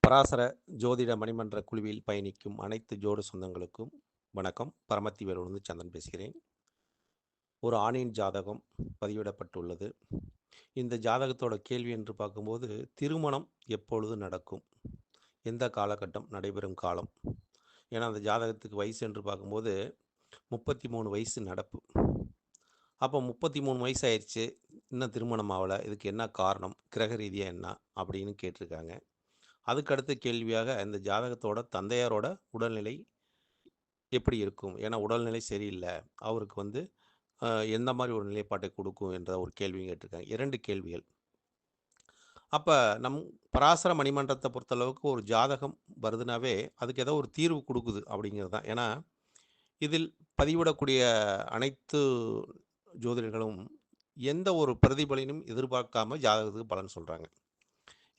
பராசர ஜோதிட மணிமன்ற குழுவில் பயணிக்கும் அனைத்து ஜோடு சொந்தங்களுக்கும் வணக்கம். பரமத்தி வேலூர்ந்து சந்திரன் பேசுகிறேன். ஒரு ஆணின் ஜாதகம் பதிவிடப்பட்டுள்ளது. இந்த ஜாதகத்தோட கேள்வி என்று பார்க்கும்போது, திருமணம் எப்பொழுது நடக்கும்? எந்த காலகட்டம் நடைபெறும் காலம்? ஏன்னா அந்த ஜாதகத்துக்கு வயசு என்று பார்க்கும்போது 33 வயசு நடப்பு. அப்போ 33 வயசு ஆயிடுச்சு, இன்னும் திருமணம் ஆகலை, இதுக்கு என்ன காரணம், கிரக ரீதியாக என்ன அப்படின்னு கேட்டிருக்காங்க. அதுக்கடுத்த கேள்வியாக இந்த ஜாதகத்தோட தந்தையாரோட உடல்நிலை எப்படி இருக்கும்? ஏன்னா உடல்நிலை சரியில்லை, அவருக்கு எந்த மாதிரி ஒரு நிலைப்பாட்டை கொடுக்கும் என்ற ஒரு கேள்வியும் கேட்டிருக்காங்க. 2 கேள்விகள். அப்போ பராசர மணிமன்றத்தை பொறுத்தளவுக்கு ஒரு ஜாதகம் வருதுனாவே அதுக்கு ஏதோ ஒரு தீர்வு கொடுக்குது அப்படிங்கிறது தான். ஏன்னா இதில் பதிவிடக்கூடிய அனைத்து ஜோதிடர்களும் எந்த ஒரு பிரதிபலனும் எதிர்பார்க்காம ஜாதகத்துக்கு பலன் சொல்கிறாங்க.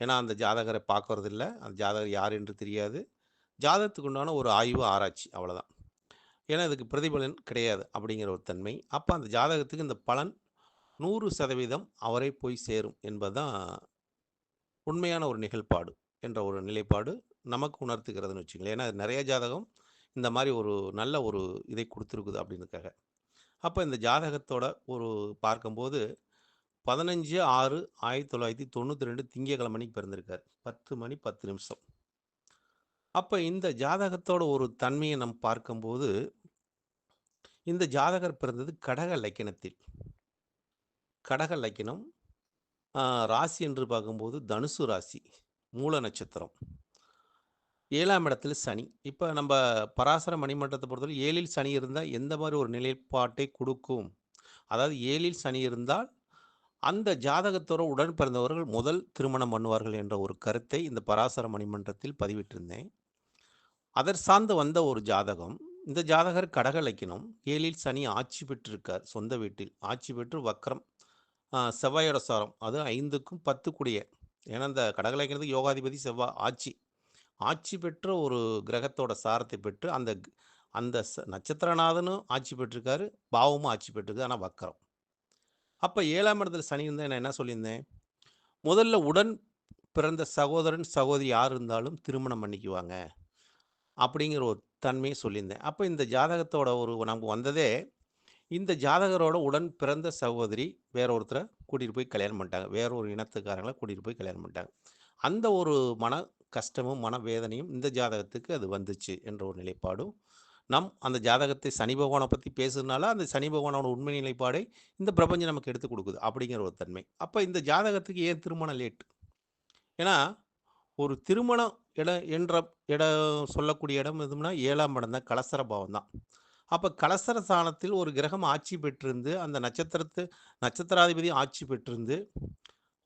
ஏன்னா அந்த ஜாதகரை பார்க்கறதில்ல, அந்த ஜாதகர் யார் என்று தெரியாது, ஜாதகத்துக்கு உண்டான ஒரு ஆய்வு ஆராய்ச்சி அவ்வளோதான். ஏன்னா இதுக்கு பிரதிபலன் கிடையாது அப்படிங்கிற ஒரு தன்மை. அப்போ அந்த ஜாதகத்துக்கு இந்த பலன் 100% அவரை போய் சேரும் என்பதுதான் உண்மையான ஒரு நிகழ்ப்பாடு என்ற ஒரு நிலைப்பாடு நமக்கு உணர்த்துகிறதுன்னு வச்சுங்களேன். ஏன்னா நிறைய ஜாதகம் இந்த மாதிரி ஒரு நல்ல ஒரு இதை கொடுத்துருக்குது அப்படின்றதுக்காக. அப்போ இந்த ஜாதகத்தோட ஒரு பார்க்கும்போது 15/6/1992 திங்கட்கிழமை அன்னைக்கு பிறந்திருக்கார். 10 மணி 10 நிமிஷம். அப்போ இந்த ஜாதகத்தோட ஒரு தன்மையை நம்ம பார்க்கும்போது, இந்த ஜாதகர் பிறந்தது கடக லக்கினத்தில். கடக லக்கினம். ராசி என்று பார்க்கும்போது தனுசு ராசி, மூல நட்சத்திரம். 7ஆம் இடத்துல சனி. இப்போ நம்ம பராசர மணிமண்டலத்தை பொறுத்தவரை 7இல் சனி இருந்தால் எந்த மாதிரி ஒரு நிலைப்பாட்டை கொடுக்கும்? அதாவது 7இல் சனி இருந்தால் அந்த ஜாதகத்தோட உடன் பிறந்தவர்கள் முதல் திருமணம் பண்ணுவார்கள் என்ற ஒரு கருத்தை இந்த பராசர மணிமன்றத்தில் பதிவிட்டிருந்தேன். அதர் சார்ந்து வந்த ஒரு ஜாதகம். இந்த ஜாதகர் கடக லக்கினம், 7இல் சனி ஆட்சி பெற்றிருக்கார், சொந்த வீட்டில் ஆட்சி பெற்று வக்ரம். செவ்வாயோட சாரம், அது 5க்கும் 10 கூடிய. ஏன்னா இந்த கடக லக்கினத்துக்கு யோகாதிபதி செவ்வாய் ஆட்சி. ஆட்சி பெற்ற ஒரு கிரகத்தோட சாரத்தை பெற்று அந்த அந்த நட்சத்திரநாதனும் ஆட்சி பெற்றிருக்காரு, பாவமும் ஆட்சி பெற்றிருக்கு, ஆனால் வக்கரம். அப்போ 7ஆம் இடத்துல சனி இருந்தால் நான் என்ன சொல்லியிருந்தேன்? முதல்ல உடன் பிறந்த சகோதரன் சகோதரி யார் இருந்தாலும் திருமணம் பண்ணிக்குவாங்க அப்படிங்கிற ஒரு தன்மையை சொல்லியிருந்தேன். அப்போ இந்த ஜாதகத்தோட ஒரு நமக்கு வந்ததே, இந்த ஜாதகரோட உடன் பிறந்த சகோதரி வேற ஒருத்தரை கூட்டிகிட்டு போய் கல்யாணம் பண்ணிட்டாங்க. வேற ஒரு இனத்துக்காரங்களை கூட்டிகிட்டு போய் கல்யாணம் பண்ணிட்டாங்க. அந்த ஒரு மன கஷ்டமும் மன வேதனையும் இந்த ஜாதகத்துக்கு அது வந்துச்சு என்ற ஒரு நிலைப்பாடும். அந்த ஜாதகத்தை சனி பகவானை பற்றி பேசுறதுனால அந்த சனி பகவானோட உண்மை நிலைப்பாடை இந்த பிரபஞ்சம் நமக்கு எடுத்து கொடுக்குது அப்படிங்கிற ஒரு தன்மை. அப்போ இந்த ஜாதகத்துக்கு ஏன் திருமணம் லேட்? ஏன்னா ஒரு திருமணம் இடம் என்ற இடம் சொல்லக்கூடிய இடம் எதுனா 7ஆம் இடம் தான், கலசர பாவம் தான். அப்போ கலசர ஸ்தானத்தில் ஒரு கிரகம் ஆட்சி பெற்றிருந்து அந்த நட்சத்திராதிபதி ஆட்சி பெற்றிருந்து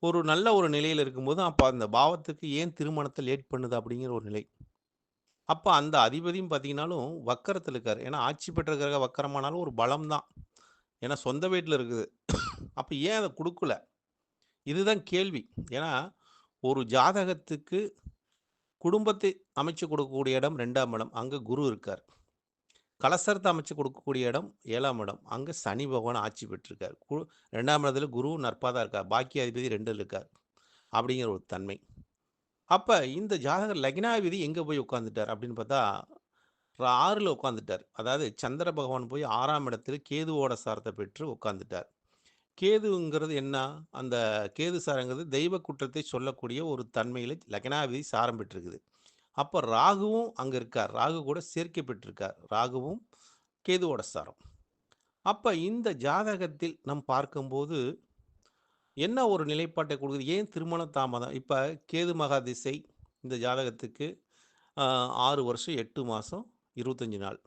ஒரு நல்ல ஒரு நிலையில் இருக்கும்போது, அப்போ அந்த பாவத்துக்கு ஏன் திருமணத்தை லேட் பண்ணுது அப்படிங்கிற ஒரு நிலை. அப்போ அந்த அதிபதியும் பார்த்தீங்கன்னாலும் வக்கரத்தில் இருக்கார். ஏன்னா ஆட்சி பெற்ற கிரகம் வக்கரமானாலும் ஒரு பலம் தான். ஏன்னா சொந்த வீட்டில் இருக்குது. அப்போ ஏன் அதை கொடுக்கல? இதுதான் கேள்வி. ஏன்னா ஒரு ஜாதகத்துக்கு குடும்பத்தை அமைச்சு கொடுக்கக்கூடிய இடம் 2ஆம் இடம், அங்கே குரு இருக்கார். கலசரத்தை அமைச்சு கொடுக்கக்கூடிய இடம் 7ஆம் இடம், அங்கே சனி பகவான் ஆட்சி பெற்றிருக்கார். 2ஆம் இடத்துல குரு நற்பாதான் இருக்கார், பாக்கிய அதிபதி 2 இருக்கார் அப்படிங்கிற ஒரு தன்மை. அப்போ இந்த ஜாதகர் லக்னாதிபதி எங்கே போய் உட்காந்துட்டார் அப்படின்னு பார்த்தா 6ல் உட்காந்துட்டார். அதாவது சந்திர பகவான் போய் 6ஆம் இடத்துல கேதுவோட சாரத்தை பெற்று உட்காந்துட்டார். கேதுங்கிறது என்ன? அந்த கேது சாரங்கிறது தெய்வ குற்றத்தை சொல்லக்கூடிய ஒரு தன்மையில் லக்னாதிபதி சாரம் பெற்றிருக்குது. அப்போ ராகுவும் அங்கே இருக்கார், ராகு கூட சேர்க்கை பெற்றிருக்கார், ராகுவும் கேதுவோட சாரம். அப்போ இந்த ஜாதகத்தில் நாம் பார்க்கும்போது என்ன ஒரு நிலைப்பாட்டை கொடுக்குது? ஏன் திருமண தாமதம்? இப்போ கேது மகா திசை இந்த ஜாதகத்துக்கு 6 வருஷம் 8 மாதம் 25 நாள்.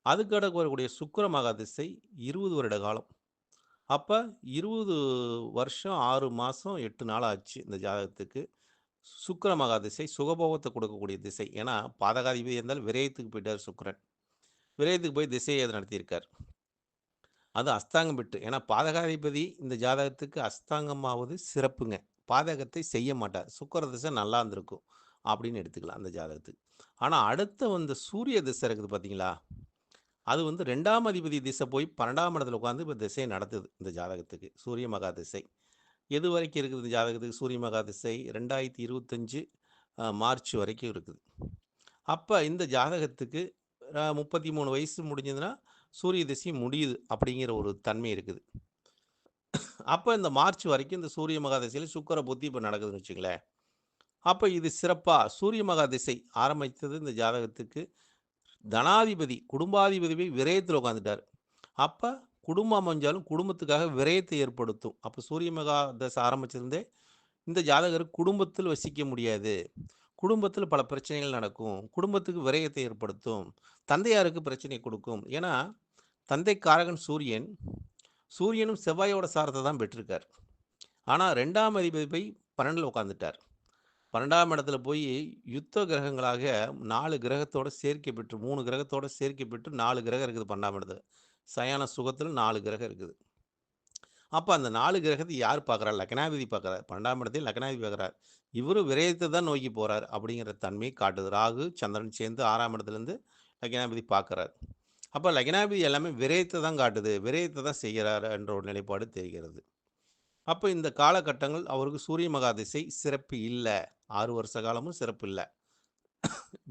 அதுக்கடுத்து வரக்கூடிய சுக்கிர மகா திசை 20 வருட காலம். அப்போ 20 வருஷம் 6 மாதம் 8 நாள் ஆச்சு இந்த ஜாதகத்துக்கு. சுக்கிர மகா திசை சுகபோகத்தை கொடுக்கக்கூடிய திசை. ஏன்னா பாதகாதிபதி இருந்தால் விரயத்துக்கு போயிட்டார் சுக்கிரன். விரயத்துக்கு போய் திசையை அதை நடத்தியிருக்கார். அது அஸ்தாங்கம் பெற்று. ஏன்னா பாதகாதிபதி இந்த ஜாதகத்துக்கு அஸ்தாங்கமாவது சிறப்புங்க. பாதகத்தை செய்ய மாட்டார். சுக்கிர திசை நல்லா இருந்திருக்கும் அப்படின்னு எடுத்துக்கலாம் அந்த ஜாதகத்துக்கு. ஆனால் அடுத்த சூரிய திசை இருக்குது பார்த்தீங்களா? அது 2ஆம் அதிபதி திசை போய் 12ஆம் இடத்துல உட்காந்து இப்போ திசையை நடத்துது இந்த ஜாதகத்துக்கு. சூரிய மகா திசை எது வரைக்கும் இருக்குது இந்த ஜாதகத்துக்கு? சூரிய மகா திசை 2025 மார்ச் வரைக்கும் இருக்குது. அப்ப இந்த ஜாதகத்துக்கு 33 வயசு முடிஞ்சதுன்னா, சூரிய திசை முடியுது அப்படிங்கிற ஒரு தன்மை இருக்குது. அப்ப இந்த மார்ச் வரைக்கும் இந்த சூரிய மகா திசையில சுக்கிர புத்தி இப்ப நடக்குதுன்னு வச்சுக்கங்களேன். அப்ப இது சிறப்பா சூரிய மகா திசை ஆரம்பித்தது இந்த ஜாதகத்துக்கு தனாதிபதி, குடும்பாதிபதி போய் விரயத்தில உட்காந்துட்டாரு. அப்ப குடும்பம் அமைஞ்சாலும் குடும்பத்துக்காக விரயத்தை ஏற்படுத்தும். அப்ப சூரிய மகா தசை ஆரம்பிச்சிருந்தே இந்த ஜாதகர் குடும்பத்தில் வசிக்க முடியாது. குடும்பத்தில பல பிரச்சனைகள் நடக்கும். குடும்பத்துக்கு விரயத்தை ஏற்படுத்தும். தந்தையாருக்கு பிரச்சனை கொடுக்கும். ஏன்னா, தந்தை காரகன் சூரியன். சூரியனும் செவ்வாயோட சாரத்த தான் பெற்றிருக்கார். ஆனா 2ஆம் அதிபதி போய் 12ல உட்காந்துட்டார். 12ஆம் இடத்துல போய் யுத்த கிரகங்களாக 4 கிரகத்தோட சேர்க்கை பெற்று 3 கிரகத்தோட சேர்க்கை பெற்று 4 கிரகம் இருக்குது 12ஆம் இடத்துல. சயன சுகத்துல 4 கிரகம் இருக்குது. அப்ப அந்த 4 கிரகத்தை யார் பார்க்குறா? லக்னாதிபதி பார்க்குறார். 12ஆம் இடத்தையும் லக்னாதிபதி பார்க்குறார். இவரும் விரயத்த தான் நோக்கி போறார் அப்படிங்கிற தன்மையை காட்டுது. ராகு, சந்திரன் சேர்ந்து 6ஆம் இடத்துலேருந்து லக்னாதிபதி பார்க்குறார். அப்ப லக்னாதிபதி எல்லாமே விரயத்த தான் காட்டுது. விரயத்த தான் செய்கிறார் என்ற ஒரு நிலைப்பாடு தெரிகிறது. அப்ப இந்த காலகட்டங்கள் அவருக்கு சூரிய மகா திசை சிறப்பு இல்ல. 6 வருஷ காலமும் சிறப்பு இல்ல.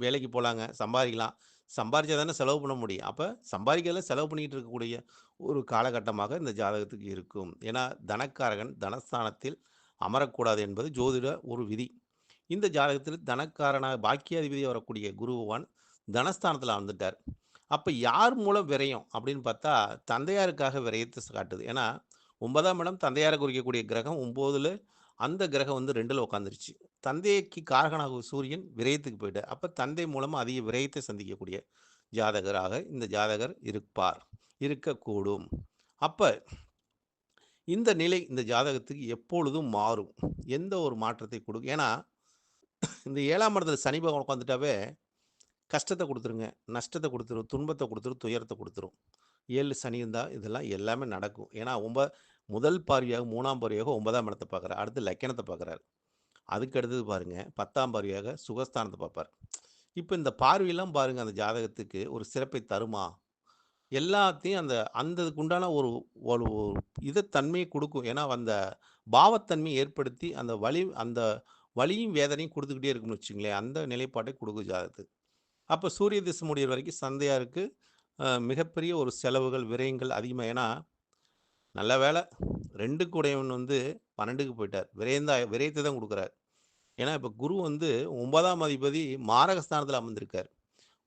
வேலைக்கு போலாங்க, சம்பாதிக்கலாம். சம்பாரிச்சா தானே செலவு பண்ண முடியும். அப்ப சம்பாதிக்கிறதுல செலவு பண்ணிக்கிட்டு இருக்கக்கூடிய ஒரு காலகட்டமாக இந்த ஜாதகத்துக்கு இருக்கும். ஏன்னா, தனக்காரகன் தனஸ்தானத்தில் அமரக்கூடாது என்பது ஜோதிட ஒரு விதி. இந்த ஜாதகத்தில் தனக்காரனாக பாக்கியாதிபதியா வரக்கூடிய குரு பகவான் தனஸ்தானத்தில அமர்ந்துட்டார். அப்ப யார் மூலம் விரயம் அப்படின்னு பார்த்தா, தந்தையாருக்காக விரயத்த காட்டுது. ஏன்னா, 9ஆம் இடம் தந்தையார குறிக்கக்கூடிய கிரகம் 9ல அந்த கிரகம் வந்து 2ல உட்காந்துருச்சு. தந்தைக்கு காரகனாகும் சூரியன் விரயத்துக்கு போயிட்டார். அப்ப தந்தை மூலமா அதிக விரயத்தை சந்திக்கக்கூடிய ஜாதகராக இந்த ஜாதகர் இருப்பார். இருக்கக்கூடும். அப்ப இந்த நிலை இந்த ஜாதகத்துக்கு எப்பொழுதும் மாறும். எந்த ஒரு மாற்றத்தை கொடுக்கும். ஏன்னா, இந்த 7ஆம் இடத்துல சனி பகவான் உட்காந்துட்டாவே கஷ்டத்த குடுத்துருங்க. நஷ்டத்த குடுத்துரும். துன்பத்த குடுத்துரும். துயரத்த குடுத்துரும். 7 சனி இருந்தா இதெல்லாம் எல்லாமே நடக்கும். ஏன்னா, முதல் பார்வையாக 3ஆம் பார்வையாக 9ஆம் இடத்த பார்க்குறார். அடுத்து லக்கணத்த பார்க்குறார். அதுக்கு அடுத்தது பாருங்க 10ஆம் பார்வையாக சுகஸ்தானத்த பார்ப்பார். இப்ப இந்த பார்வையெல்லாம் பாருங்க அந்த ஜாதகத்துக்கு ஒரு சிறப்பை தருமா? எல்லாத்தையும் அந்த அதுக்கு உண்டான ஒரு ஒரு தன்மையை குடுக்கும். ஏன்னா, அந்த பாவத்தன்மையை ஏற்படுத்தி அந்த வலியும் வேதனையும் குடுத்துக்கிட்டே இருக்கும்னு வச்சுக்கங்களேன். அந்த நிலைப்பாட்டை குடுக்கும் ஜாதகத்துக்கு. அப்ப சூரிய திசை முடியிற வரைக்கும் சந்தையாருக்கு மிகப்பெரிய ஒரு செலவுகள், விரயங்கள் அதிகமா ஏன்னா, நல்ல வேளை 2க்கு உடையவன் வந்து 12க்கு போயிட்டார். விரயத்த தான் குடுக்குறார். ஏன்னா, இப்ப குரு வந்து 9ஆம் அதிபதி மாரகஸ்தானத்தில அமர்ந்திருக்கார்.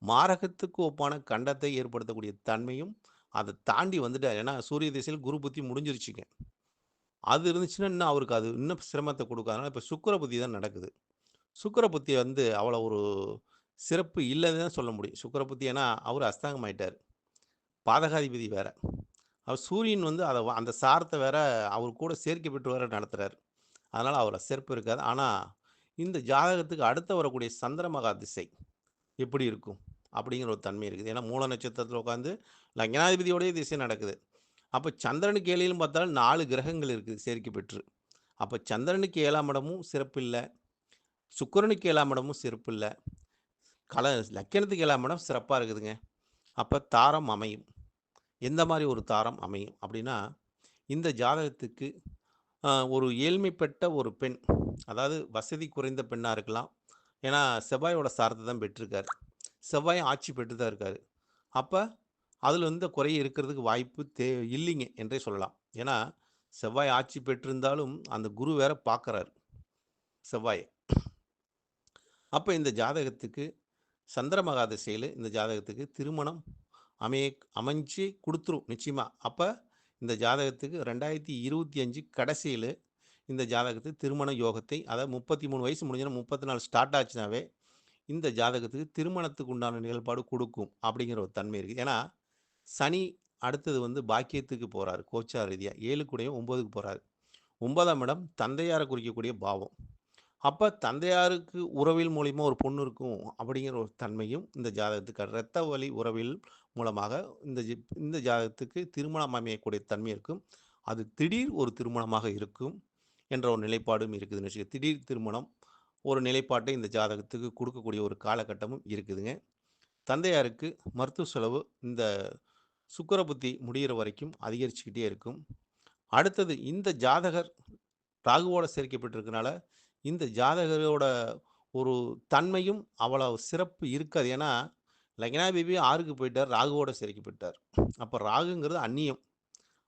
மாரகத்துக்கு ஒப்பான கண்டத்தை ஏற்படுத்தக்கூடிய தன்மையும், அத தாண்டி வந்துட்டார். ஏன்னா, சூரிய திசையில குரு புத்தி முடிஞ்சிருச்சுங்க. அது இருந்துச்சுன்னா, இன்னும் அவருக்கு அது இன்னும் சிரமத்த குடுக்கும். அதனால இப்ப சுக்கிர புத்தி தான் நடக்குது. சுக்கிர புத்தி வந்து அவ்வளோ ஒரு சிறப்பு இல்லன்னு தான் சொல்ல முடியும். சுக்கிர புத்தி ஏன்னா, அவரு அஸ்தங்கம் ஆயிட்டாரு. பாதகாதிபதி வேற. அவர் சூரியன் வந்து அந்த சாரத்த வேற அவர் கூட சேர்க்கை பெற்று வேற நடத்துறாரு. அதனால அவர சிறப்பு இருக்காது. ஆனா, இந்த ஜாதகத்துக்கு அடுத்து வரக்கூடிய சந்திரமகா திசை எப்படி இருக்கும்? அப்படிங்கிற ஒரு தன்மை இருக்குது. ஏன்னா, மூல நட்சத்திரத்தில உட்காந்து லக்னாதிபதியோடயே திசை நடக்குது. அப்ப சந்திரனுக்கு 7லும் பார்த்தாலும் 4 கிரகங்கள் இருக்குது சேர்க்கை பெற்று. அப்ப சந்திரனுக்கு 7ஆம் இடமும் சிறப்பில்ல. சுக்கிரனுக்கு 7ஆம் இடமும் சிறப்பில்ல. கல லக்கணத்துக்கு 7ஆம் இடம் சிறப்பா இருக்குதுங்க. அப்ப தாரம் அமையும். எந்த மாரி ஒரு தாரம் அமையும்? அப்படின்னா, இந்த ஜாதகத்துக்கு ஒரு ஏழ்மைப்பட்ட ஒரு பெண், அதாவது வசதி குறைந்த பெண்ணா இருக்கலாம். ஏன்னா, செவ்வாயோட சாரத்த தான் பெற்றிருக்காரு. செவ்வாயும் ஆட்சி பெற்று தான் இருக்காரு. அப்ப அதில எந்த குறையும் இருக்கிறதுக்கு வாய்ப்பு இல்லைங்க என்றே சொல்லலாம். ஏன்னா, செவ்வாய் ஆட்சி பெற்றிருந்தாலும், அந்த குரு வேற பார்க்குறாரு செவ்வாய. அப்ப இந்த ஜாதகத்துக்கு சந்திர மகா திசையில இந்த ஜாதகத்துக்கு திருமணம் அமைஞ்சு குடுத்துரும் நிச்சயமா. அப்ப இந்த ஜாதகத்துக்கு 2025 கடைசியில இந்த ஜாதகத்துக்கு திருமண யோகத்தை அதாவது 33 வயசு முடிஞ்சோன்னா 34 ஸ்டார்ட் ஆச்சுனாவே, இந்த ஜாதகத்துக்கு திருமணத்துக்கு உண்டான நிகழ்பாடு குடுக்கும். அப்படிங்கிற ஒரு தன்மை இருக்கு. ஏன்னா, சனி அடுத்தது வந்து பாக்கியத்துக்கு போறாரு. கோச்சார ரீதியா 7 கூடயும் 9க்கு போறாரு. 9ஆம் இடம் தந்தையார குறிக்கக்கூடிய பாவம். அப்ப தந்தையாருக்கு உறவில் மூலியமா ஒரு பொண்ணு இருக்கும் அப்படிங்கிற ஒரு தன்மையும் இந்த ஜாதகத்துக்கு இரத்த வழி உறவில் மூலமாக இந்த ஜாதகத்துக்கு திருமணம் அமையக்கூடிய தன்மை இருக்கும். அது திடீர் ஒரு திருமணமாக இருக்கும் என்ற ஒரு நிலைப்பாடும் இருக்குதுன்னு வச்சுக்க. திடீர் திருமணம் ஒரு நிலைப்பாட்டை இந்த ஜாதகத்துக்கு கொடுக்கக்கூடிய ஒரு காலகட்டமும் இருக்குதுங்க. தந்தையாருக்கு மருத்துவ செலவு இந்த சுக்கிர புத்தி முடியிற வரைக்கும் அதிகரிச்சுக்கிட்டே இருக்கும். அடுத்தது இந்த ஜாதகர் ராகுவோட சேர்க்கப்பட்டிருக்கனால, இந்த ஜாதகரோட ஒரு தன்மையும் அவ்வளவு சிறப்பு இருக்காது. ஏன்னா, லக்னாதிபதி 6க்கு போயிட்டார். ராகுவோட சரிக்கு போயிட்டார். அப்ப ராகுங்கிறது அந்நியம்.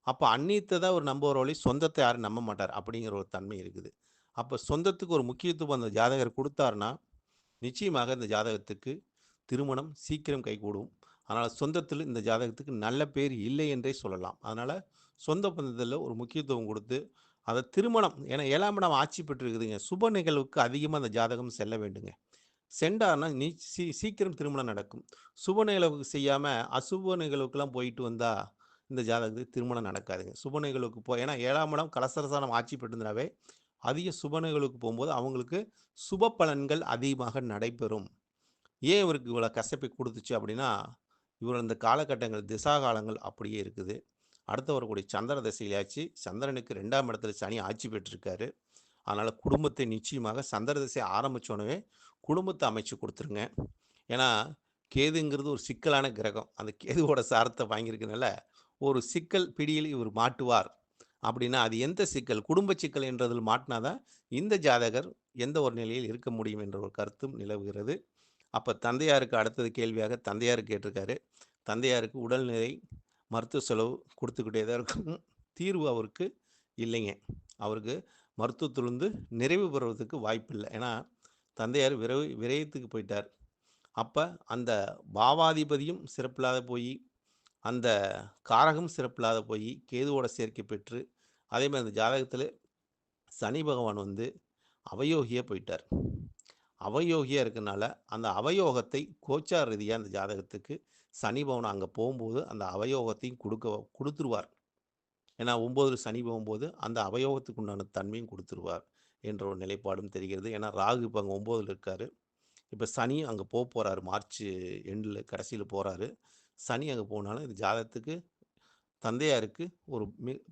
அப்ப அந்நியத்த தான் அவர் நம்புவாரே ஒழிய, சொந்தத்த யாரும் நம்ப மாட்டார். அப்படிங்கிற ஒரு தன்மை இருக்குது. அப்ப சொந்தத்துக்கு ஒரு முக்கியத்துவம் அந்த ஜாதகர் குடுத்தாருன்னா, நிச்சயமாக இந்த ஜாதகத்துக்கு திருமணம் சீக்கிரம் கைகூடும். அதனால சொந்தத்தில இந்த ஜாதகத்துக்கு நல்ல பேர் இல்லை என்றே சொல்லலாம். அதனால சொந்த பந்தத்தில ஒரு முக்கியத்துவம் குடுத்து, அத திருமணம் ஏன்னா 7ஆம் இடம் ஆட்சி பெற்றிருக்குதுங்க. சுப நிகழ்வுக்கு அதிகமா அந்த ஜாதகம் செல்ல வேண்டுங்க. சென்றார்னா சீக்கிரம் திருமணம் நடக்கும். சுப நிகழ்வுக்கு செய்யாம, அசுப நிகழ்வுக்குலாம் போயிட்டு வந்தா, இந்த ஜாதகத்துக்கு திருமணம் நடக்காதுங்க. சுப நிகழ்வுக்கு ஏன்னா 7ஆம் இடம் கலஸ்திரஸ்தானம் ஆட்சி பெற்றிருந்தனாவே, அதிக சுப நிகழ்வுக்கு போம்போது அவங்களுக்கு சுப பலன்கள் அதிகமாக நடைபெறும். ஏன் இவருக்கு இவ்வளோ கசப்பை குடுத்துச்சு அப்படின்னா, இவர் அந்த காலகட்டங்கள் திசா காலங்கள் அப்படியே இருக்குது. அடுத்து வரக்கூடிய சந்திர திசையிலாச்சு சந்திரனுக்கு 2ஆம் இடத்துல சனி ஆட்சி பெற்றிருக்காரு. அதனால குடும்பத்தை நிச்சயமாக சந்திர திசை ஆரம்பிச்சோனவே குடும்பத்த அமைச்சு குடுத்துருங்க. ஏன்னா, கேதுங்கிறது ஒரு சிக்கலான கிரகம். அந்த கேதுவோட சாரத்த வாங்கியிருக்கனால, ஒரு சிக்கல் பிடியில் இவர் மாட்டுவார். அப்படின்னா, அது எந்த சிக்கல்? குடும்ப சிக்கல் என்றதில் மாட்னா தான், இந்த ஜாதகர் எந்த ஒரு நிலையில் இருக்க முடியும் என்ற ஒரு கருத்தும் நிலவுகிறது. அப்ப தந்தையாருக்கு அடுத்தது கேள்வியாக தந்தையார் கேட்டிருக்காரு. தந்தையாருக்கு உடல்நிலை, மருத்துவ செலவு குடுத்துக்கிட்டே தான் இருக்கும். தீர்வு அவருக்கு இல்லைங்க. அவருக்கு மருத்துவத்திலிருந்து நிறைவு பெறுவதற்கு வாய்ப்பில்ல. ஏன்னா, தந்தையார் விரயத்துக்கு போயிட்டார். அப்ப அந்த பாவாதிபதியும் சிறப்பில்லாத போயி, அந்த காரகம் சிறப்பில்லாத போயி, கேதுவோட சேர்க்கை பெற்று, அதேமாரி அந்த ஜாதகத்தில சனி பகவான் வந்து அவயோகியா போயிட்டார். அவயோகியா இருக்கனால, அந்த அவயோகத்தை கோச்சார ரீதியா அந்த ஜாதகத்துக்கு சனி பகவான் அங்க போம்போது, அந்த அவயோகத்தையும் குடுத்துருவார். ஏன்னா 9ல சனி போகும்போது, அந்த அவயோகத்துக்கு உண்டான தன்மையும் குடுத்துருவார். என்ற ஒரு நிலைப்பாடும் தெரிகிறது. ஏன்னா ராகு இப்ப அங்க 9ல இருக்காரு. இப்ப சனியும் அங்க போறாரு. மார்ச் எண்டுல கடைசியில போறாரு. சனி அங்க போனாலும் இது ஜாதகத்துக்கு தந்தையாருக்கு ஒரு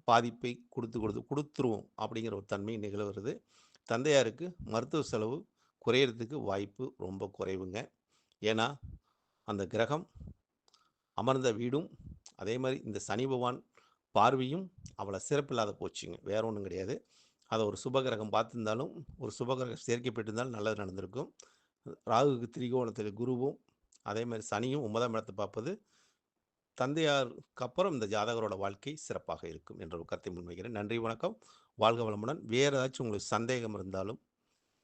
பாதிப்பை குடுத்துருவோம் அப்படிங்கிற ஒரு தன்மை நிகழ்கிறது. தந்தையாருக்கு மருத்துவ செலவு குறையறதுக்கு வாய்ப்பு ரொம்ப குறைவுங்க. ஏன்னா, அந்த கிரகம் அமர்ந்த வீடும், அதே மாரி இந்த சனி பகவான் பார்வையும் அவ்வளோ சிறப்பில்லாத போச்சுங்க. வேற ஒண்ணும் கிடையாது. அத ஒரு சுபகிரகம் பார்த்திருந்தாலும், ஒரு சுபகிரகம் சேர்க்கை பெற்றிருந்தாலும் நல்லது நடந்திருக்கும். ராகுவுக்கு திரிகோணத்தில குருவும், அதே மாரி சனியும் 9ஆம் இடத்த பார்ப்பது, தந்தையாருக்கு அப்புறம் இந்த ஜாதகரோட வாழ்க்கை சிறப்பாக இருக்கும் என்ற ஒரு கருத்தை முன்வைக்கிறேன். நன்றி, வணக்கம். வாழ்க வளமுடன். வேற ஏதாச்சும் உங்களுக்கு சந்தேகம் இருந்தாலும்,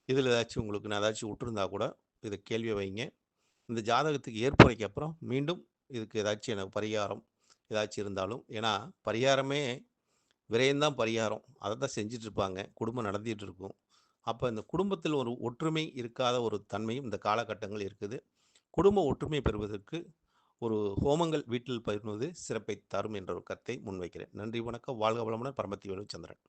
இதில ஏதாச்சும் உங்களுக்கு நான் ஏதாச்சும் விட்டுருந்தா கூட, இத கேள்விய வைங்க. இந்த ஜாதகத்துக்கு ஏற்புரைக்கு அப்புறம் மீண்டும் இதுக்கு ஏதாச்சும் எனக்கு பரிகாரம் ஏதாச்சும் இருந்தாலும் ஏன்னா, பரிகாரமே விரயம் தான் பரிகாரம். அத தான் செஞ்சுட்டு இருப்பாங்க. குடும்பம் நடத்திட்டு இருக்கும். அப்ப இந்த குடும்பத்தில் ஒரு ஒற்றுமை இருக்காத ஒரு தன்மையும் இந்த காலகட்டங்கள் இருக்குது. குடும்ப ஒற்றுமை பெறுவதற்கு ஒரு ஹோமங்கள் வீட்டில் பண்ணுவது சிறப்பை தரும் என்ற ஒரு கருத்தை முன்வைக்கிறேன். நன்றி, வணக்கம். வாழ்க வளமுடன். பரமத்தி வேலு சந்திரன்.